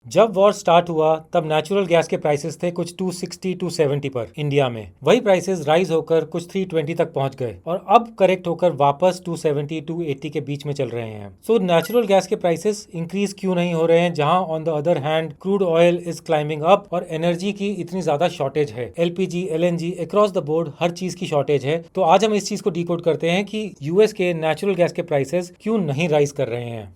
जब war start हुआ तब नेचुरल गैस के प्राइसेस थे कुछ 260-270 पर इंडिया में। वही प्राइसेस राइज होकर कुछ 320 तक पहुंच गए और अब करेक्ट होकर वापस 270-280 के बीच में चल रहे हैं। सो नेचुरल गैस के प्राइसेस इंक्रीज क्यों नहीं हो रहे हैं, जहां on the other hand crude oil is climbing up और एनर्जी की इतनी ज्यादा शॉर्टेज है। LPG, LNG across the board हर चीज की शॉर्टेज है। तो आज हम इस चीज को डिकोड करते हैं कि यूएस के नेचुरल गैस के प्राइसेस क्यों नहीं राइज कर रहे हैं।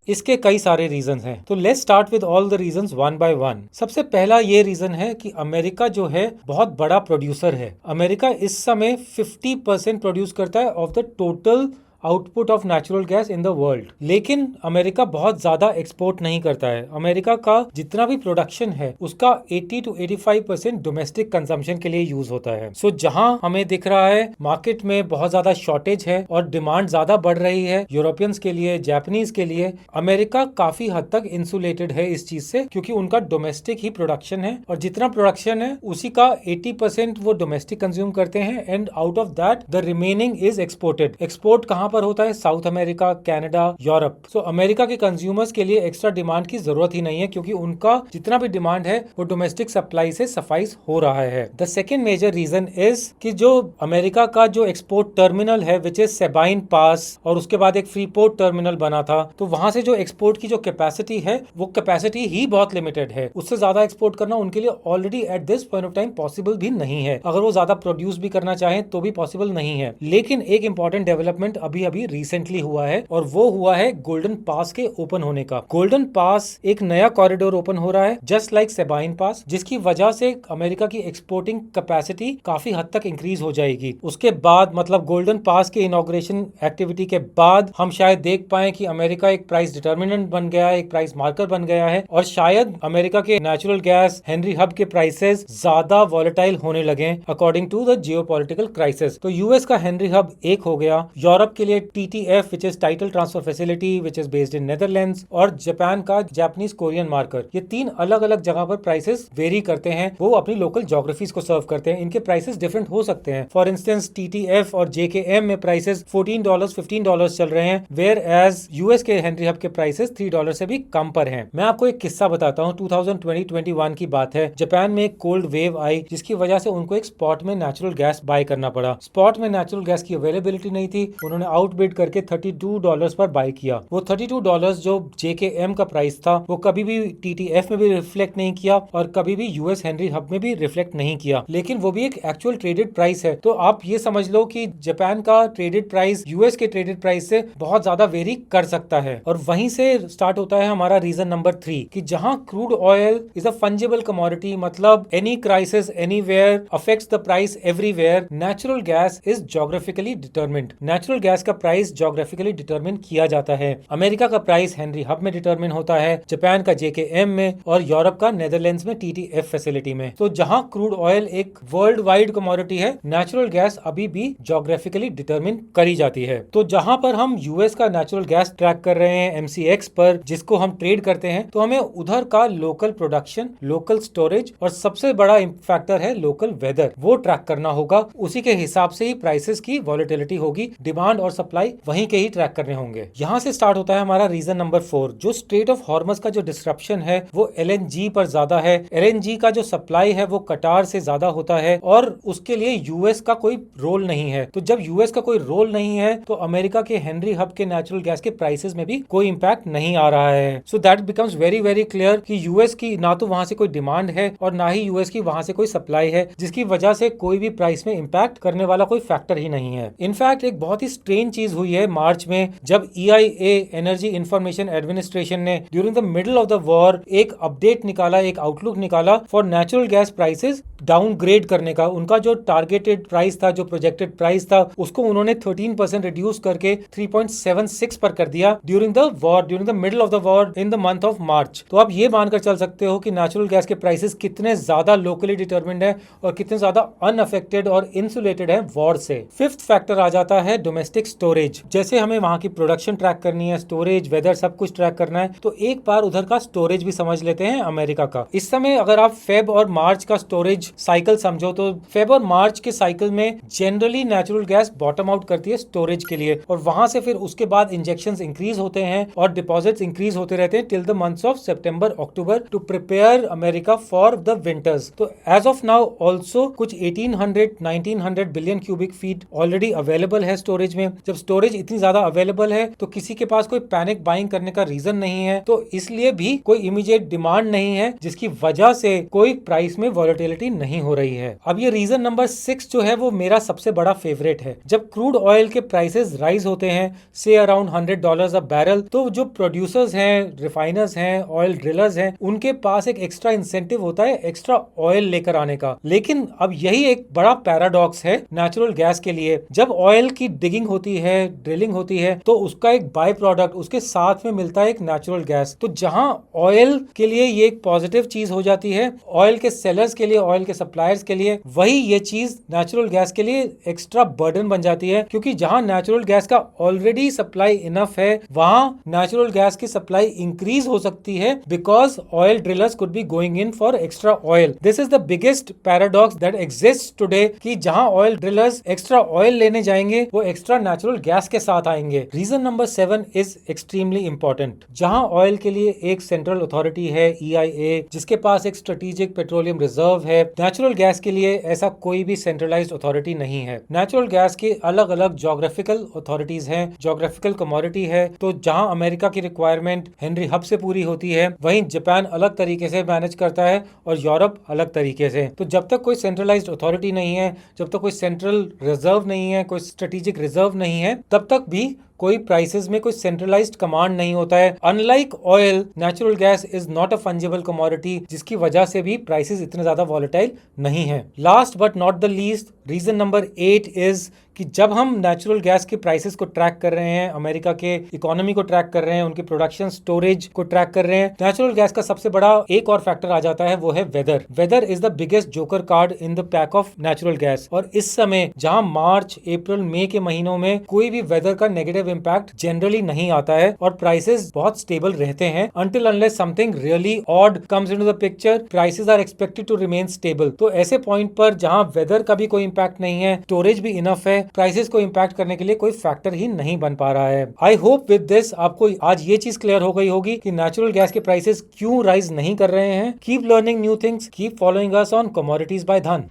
इसके कई सारे रीजंस हैं, तो let's start with all the reasons one by one. सबसे पहला ये रीजन है कि अमेरिका जो है बहुत बड़ा प्रोड्यूसर है। अमेरिका इस समय 50% प्रोड्यूस करता है of the total output of natural gas in the world. लेकिन अमेरिका बहुत ज्यादा एक्सपोर्ट नहीं करता है। अमेरिका का जितना भी प्रोडक्शन है उसका 80-85% डोमेस्टिक कंजम्पशन के लिए यूज होता है। सो जहां हमें दिख रहा है मार्केट में बहुत ज्यादा शॉर्टेज है और डिमांड ज्यादा बढ़ रही है यूरोपियंस के लिए, जापानीज के लिए, अमेरिका काफी हद तक इंसुलेटेड है इस चीज से, क्योंकि उनका डोमेस्टिक ही प्रोडक्शन है और जितना प्रोडक्शन है उसी का 80% वो डोमेस्टिक कंज्यूम करते हैं and out of that the remaining is exported. Export कहां पर होता है? South America, Canada, Europe. So America के कंज्यूमर्स के लिए एक्स्ट्रा डिमांड की जरूरत ही नहीं है, क्योंकि उनका जितना भी डिमांड है वो डोमेस्टिक सप्लाई से सफाइस हो रहा है। The second major reason is कि जो अमेरिका का जो एक्सपोर्ट टर्मिनल है विच इज सेबाइन पास, और उसके बाद एक फ्रीपोर्ट टर्मिनल बना था, तो वहां से जो एक्सपोर्ट की जो कैपेसिटी है वो कैपेसिटी ही बहुत लिमिटेड है। उससे ज्यादा एक्सपोर्ट करना उनके लिए already at this point of time possible भी नहीं है। अगर वो ज्यादा प्रोड्यूस भी करना चाहें तो भी पॉसिबल नहीं है। लेकिन एक इंपॉर्टेंट डेवलपमेंट अभी रिसेंटली हुआ है और वो हुआ है गोल्डन पास के ओपन होने का। गोल्डन पास एक नया कॉरिडोर ओपन हो रहा है जस्ट लाइक सेबाइन पास, जिसकी वजह से अमेरिका की एक्सपोर्टिंग कैपेसिटी काफी हद तक इंक्रीज हो जाएगी। उसके बाद मतलब गोल्डन पास के इनॉग्रेशन एक्टिविटी के बाद हम शायद देख पाए कि अमेरिका एक प्राइस डिटर्मिनेंट बन गया है, एक प्राइस मार्कर बन गया है, और शायद अमेरिका के नेचुरल गैस हेनरी हब के प्राइसेस ज्यादा वॉलेटाइल होने लगे according to the geopolitical crisis. तो यूएस का हेनरी हब एक हो गया, यूरोप के लिए TTF which is title transfer facility which is based in Netherlands, और जापान का जापानीज कोरियन मार्कर। ये तीन अलग अलग जगह पर प्राइसेस वेरी करते हैं, वो अपनी लोकल ज्योग्राफीज को सर्व करते हैं। इनके प्राइसेस डिफरेंट हो सकते हैं। फॉर इंस्टेंस TTF और JKM में प्राइसेस $14, $15 चल रहे हैं, वेयर एज यूएस के हेनरी हब के प्राइसेस $3 से भी कम पर हैं। मैं आपको एक किस्सा बताता हूँ। 2020-21 की बात है। जापान में एक कोल्ड वेव आई जिसकी वजह से उनको एक स्पॉट में नेचुरल गैस बाय करना पड़ा। स्पॉट में नेचुरल गैस की अवेलेबिलिटी नहीं थी, उन्होंने आउटबिड करके $32 पर बाय किया। वो $32 जो JKM का प्राइस था वो कभी भी TTF में भी रिफ्लेक्ट नहीं किया और कभी भी यूएस हेनरी हब में भी रिफ्लेक्ट नहीं किया, लेकिन वो भी एक एक्चुअल ट्रेडेड प्राइस है। तो आप ये समझ लो कि जापान का ट्रेडेड प्राइस यूएस के ट्रेडेड प्राइस से बहुत ज्यादा वेरी कर सकता है। और वहीं से स्टार्ट होता है हमारा रीजन नंबर 3 कि जहां crude oil is a fungible commodity, मतलब any crisis anywhere affects the price everywhere, natural gas is geographically determined. Natural gas का प्राइस ज्योग्राफिकली डिटरमिन किया जाता है। अमेरिका का प्राइस हेनरी हब में डिटरमिन होता है, जापान का JKM में, और यूरोप का नेदरलैंड्स में TTF फैसिलिटी में। तो जहां क्रूड ऑयल एक वर्ल्ड वाइड कमोडिटी है, नेचुरल गैस अभी भी ज्योग्राफिकली डिटरमिन करी जाती है। तो जहां पर हम यूएस का नेचुरल गैस ट्रैक कर रहे हैं MCX पर, जिसको हम ट्रेड करते हैं, तो हमें उधर का लोकल प्रोडक्शन, लोकल स्टोरेज और सबसे बड़ा फैक्टर है लोकल वेदर, वो ट्रैक करना होगा। उसी के हिसाब से ही प्राइसेस की वॉलेटिलिटी होगी, डिमांड और सप्लाई वहीं के ही ट्रैक करने होंगे। यहाँ से स्टार्ट होता है हमारा रीजन नंबर 4। जो स्ट्रेट ऑफ हॉर्मस का जो डिस्ट्रप्शन है वो LNG पर ज्यादा है। LNG का जो सप्लाई है वो कटार से ज्यादा होता है और उसके लिए यूएस का कोई रोल नहीं है। तो जब यूएस का कोई रोल नहीं है तो अमेरिका के हेनरी हब के नेचुरल गैस के प्राइसेस में भी कोई इंपैक्ट नहीं आ रहा है। So that becomes very very clear कि यूएस की ना तो वहां से कोई डिमांड है और ना ही यूएस की वहां से कोई सप्लाई है, जिसकी वजह से कोई भी प्राइस में इंपैक्ट करने वाला कोई फैक्टर ही नहीं है। इनफैक्ट एक बहुत ही स्ट्रेंज चीज हुई है मार्च में, जब EIA एनर्जी इंफॉर्मेशन एडमिनिस्ट्रेशन ने during the middle of the war एक अपडेट निकाला, एक आउटलुक निकाला for natural gas prices downgrade करने का। उनका जो टारगेटेड प्राइस था, जो प्रोजेक्टेड प्राइस था, उसको उन्होंने 13% रिड्यूस करके 3.76 पर कर दिया during the war, during the middle of the war in the month of March. तो आप ये मानकर चल सकते हो कि नेचुरल गैस के प्राइसेस कितने ज्यादा लोकली डिटर्मिन्ड है और कितने ज्यादा अनअफेक्टेड और इंसुलेटेड है वॉर से। फिफ्थ फैक्टर आ जाता है डोमेस्टिक स्टोरेज। जैसे हमें वहां की प्रोडक्शन ट्रैक करनी है, स्टोरेज, वेदर, सब कुछ ट्रैक करना है, तो एक बार उधर का स्टोरेज भी समझ लेते हैं अमेरिका का। इस समय अगर आप फेब और मार्च का स्टोरेज साइकिल समझो तो फेब और मार्च के साइकिल में generally natural gas bottom out करती है स्टोरेज के लिए, और वहां से फिर उसके बाद इंजेक्शंस इंक्रीज होते हैं और डिपॉजिट्स इंक्रीज होते रहते हैं till the months of September October to prepare America for the winters. तो एज ऑफ नाउ ऑल्सो कुछ 1800-1900 billion cubic feet already available है स्टोरेज में। जब स्टोरेज इतनी ज्यादा अवेलेबल है तो किसी के पास कोई पैनिक बाइंग करने का रीजन नहीं है, तो इसलिए भी कोई इमीडिएट डिमांड नहीं है, जिसकी वजह से कोई प्राइस में वॉलेटिलिटी नहीं हो रही है। अब ये रीजन नंबर 6 जो है वो मेरा सबसे बड़ा फेवरेट है। जब क्रूड ऑयल के प्राइसेस राइज होते हैं से अराउंड $100 अ बैरल, तो जो प्रोड्यूसर्स हैं, रिफाइनर्स हैं, ऑयल ड्रिलर्स हैं, उनके पास एक एक्स्ट्रा इंसेंटिव होता है एक्स्ट्रा ऑयल लेकर आने का। लेकिन अब यही एक बड़ा पैराडॉक्स है नेचुरल गैस के लिए। जब ऑयल की डिगिंग होती है, ड्रिलिंग होती है, तो उसका एक बाय प्रोडक्ट उसके साथ में मिलता है एक नेचुरल गैस। तो जहां ऑयल के लिए ये एक पॉजिटिव चीज हो जाती है, ऑयल के सेलर्स के लिए, ऑयल के सप्लायर्स के लिए, वही ये चीज नेचुरल गैस के लिए एक्स्ट्रा बर्डन बन जाती है, क्योंकि जहां नेचुरल गैस का ऑलरेडी सप्लाई इनफ है, वहां नेचुरल गैस की सप्लाई इंक्रीज हो सकती है because oil drillers could be going in for extra oil. This is the biggest paradox that exist today, कि जहां ऑयल ड्रिलर्स एक्स्ट्रा ऑयल लेने जाएंगे वो एक्स्ट्रा नेचुरल गैस के साथ आएंगे। Reason number 7 is extremely important. जहां ऑयल के लिए एक सेंट्रल अथॉरिटी है EIA, जिसके पास एक स्ट्रेटेजिक पेट्रोलियम रिजर्व है, नेचुरल गैस के लिए ऐसा कोई भी सेंट्रलाइज्ड अथॉरिटी नहीं है। नेचुरल गैस के अलग अलग ज्योग्राफिकल अथॉरिटीज हैं, ज्योग्राफिकल कमोडिटी है। तो जहां अमेरिका की रिक्वायरमेंट हेनरी हब से पूरी होती है, वहीं जापान अलग तरीके से मैनेज करता है और यूरोप अलग तरीके से। तो जब तक कोई सेंट्रलाइज्ड अथॉरिटी नहीं है, जब तक कोई सेंट्रल रिजर्व नहीं है, कोई स्ट्रेटेजिक रिजर्व नहीं है, तब तक भी कोई प्राइसेस में कोई सेंट्रलाइज्ड कमांड नहीं होता है। Unlike oil, natural gas is not a fungible commodity, जिसकी वजह से भी प्राइसेस इतने ज्यादा वॉलेटाइल नहीं है। Last but not the least, reason number 8 is कि जब हम नेचुरल गैस के प्राइसेस को ट्रैक कर रहे हैं, अमेरिका के इकोनॉमी को ट्रैक कर रहे हैं, उनकी प्रोडक्शन स्टोरेज को ट्रैक कर रहे हैं, नेचुरल गैस का सबसे बड़ा एक और फैक्टर आ जाता है, वो है weather. Weather is the biggest joker card in the pack of natural gas. और इस समय जहां मार्च, अप्रैल, मई के महीनों में कोई भी वेदर का नेगेटिव इंपैक्ट जनरली नहीं आता है और प्राइसेस बहुत स्टेबल रहते हैं, until unless something really odd comes into the picture, prices are expected to remain stable। तो ऐसे पॉइंट पर जहां वेदर का भी कोई इंपैक्ट नहीं है, स्टोरेज भी इनफ है, प्राइसेस को इंपैक्ट करने के लिए कोई फैक्टर ही नहीं बन पा रहा है। आई होप विद दिस आपको आज ये चीज क्लियर हो गई होगी कि नेचुरल गैस के प्राइसेस क्यों राइज नहीं कर रहे हैं। Keep learning new things, keep following us on commodities by Dhan.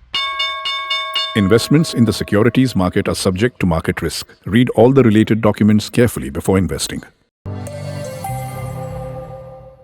Investments in the securities market are subject to market risk. Read all the related documents carefully before investing.